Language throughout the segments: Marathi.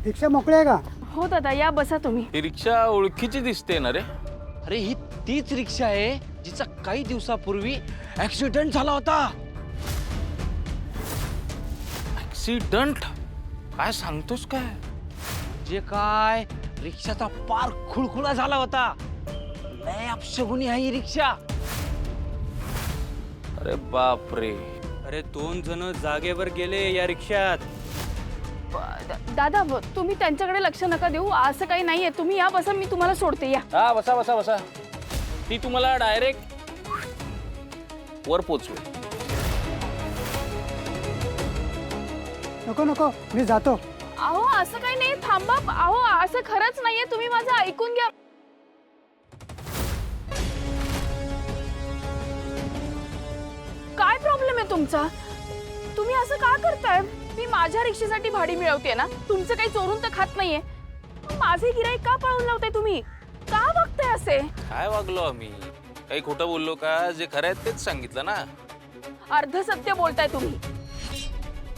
रिक्षा मोकळी आहे का? हो दादा, या बसा तुम्ही. ही रिक्षा ओळखीची दिसते ना रे? अरे ही तीच रिक्षा आहे जिचा काही दिवसापूर्वी ऍक्सिडेंट झाला होता. ऍक्सिडेंट? काय सांगतोस काय? जे काय रिक्षाचा पार खुळखुळा झाला होता. लय अपशगुनी आहे ही रिक्षा. अरे बाप रे. अरे 2 जण जागेवर गेले या रिक्षात. दादा तुम्ही त्यांच्याकडे लक्ष नका देऊ, असं काही नाहीये. तुम्ही या बसा, मी तुम्हाला सोडते. या. हा बसा बसा बसा. ती तुम्हाला डायरेक्ट वर पोचवेल. नको नको, मी जातो. अहो असं काही नाही, थांबा. अहो असं खरंच नाहीये, तुम्ही माझं ऐकून घ्या. काय प्रॉब्लेम आहे तुमचा? तुम्ही असं का करताय? मी माझ्या रिक्षेसाठी भाडी मिळवते ना, तुमचं काही चोरून तर खात नाहीये. माझे गिराईक का पळवून लावताय तुम्ही? का बघताय असे? काय वागलो आम्ही? काही खोटं बोललो का? जे खरं आहे तेच सांगितलं ना. अर्ध सत्य बोलताय तुम्ही.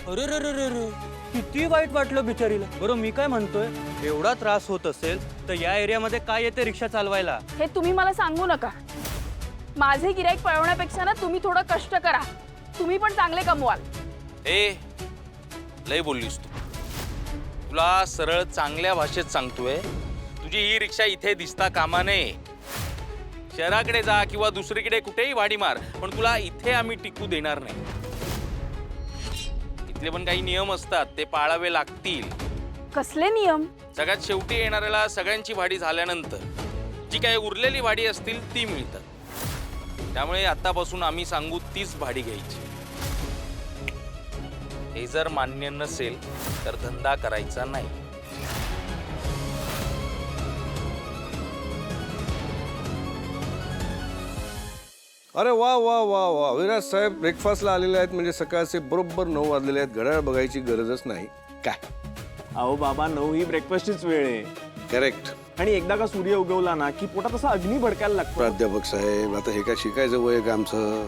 अरे रे रे रे रे, किती वाईट वाटलं बिचारीला. बरं मी काय म्हणतोय, एवढा त्रास होत असेल तर या एरियामध्ये काय येते रिक्षा चालवायला? हे तुम्ही मला सांगू नका. माझे गिराईक पळवण्यापेक्षा ना तुम्ही थोडं कष्ट करा. तुम्ही पण चांगले कमवाल. ए लय बोललीस तू. तुला सरळ चांगल्या भाषेत सांगतोय, तुझी ही रिक्षा इथे दिसता कामा नये. शहराकडे जा किंवा दुसरीकडे कुठेही भाडी मार, पण तुला इथे आम्ही टिकू देणार नाही. इथले पण काही नियम असतात, ते पाळावे लागतील. कसले नियम? सगळ्यात शेवटी येणाऱ्याला सगळ्यांची भाडी झाल्यानंतर जी काही उरलेली भाडी असतील ती मिळतात. त्यामुळे आतापासून आम्ही सांगू तीच भाडी घ्यायची. हे जर मान्य नसेल तर धंदा करायचा नाही. अरे वा वा वा वा, विराज साहेब ब्रेकफास्टला आलेले आहेत म्हणजे सकाळचे बरोबर 9 वाजलेले आहेत. घड्याळ बघायची गरजच नाही. काय? अहो बाबा, 9 ही ब्रेकफास्टचीच वेळ आहे. करेक्ट. आणि एकदा का सूर्य उगवला ना की पोटात असा अग्नी भडकायला लागतो. प्राध्यापक साहेब, आता हे काय शिकायचं वय का आमचं?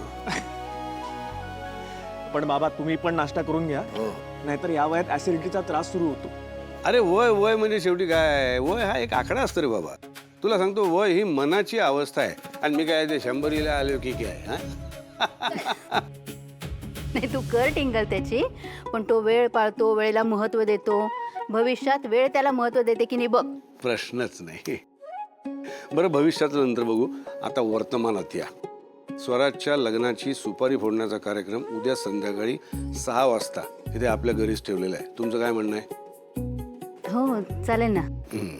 पण बाबा तुम्ही पण नाश्ता करून घ्या, हो. नाहीतर या वयात ऍसिडिटीचा त्रास सुरू होतो. अरे वय वय म्हणजे शेवटी काय, वय हा एक आकडा असतो रे बाबा. तुला सांगतो, वय ही मनाची अवस्था आहे. आणि मी काय ते 100ला आलो की काय? हा नाही, तू कर टिंगल त्याची, पण तो वेळ पाळतो, वेळेला महत्व देतो. भविष्यात वेळ त्याला महत्व देते की नाही बघ. प्रश्नच नाही. बरं, भविष्याचं नंतर बघू. आता वर्तमानात या. स्वराजच्या लग्नाची सुपारी फोडण्याचा कार्यक्रम उद्या संध्याकाळी 6 वाजता इथे आपल्या घरीच ठेवलेला आहे. तुमचं काय म्हणणं आहे? हो चालेल ना. हम्म.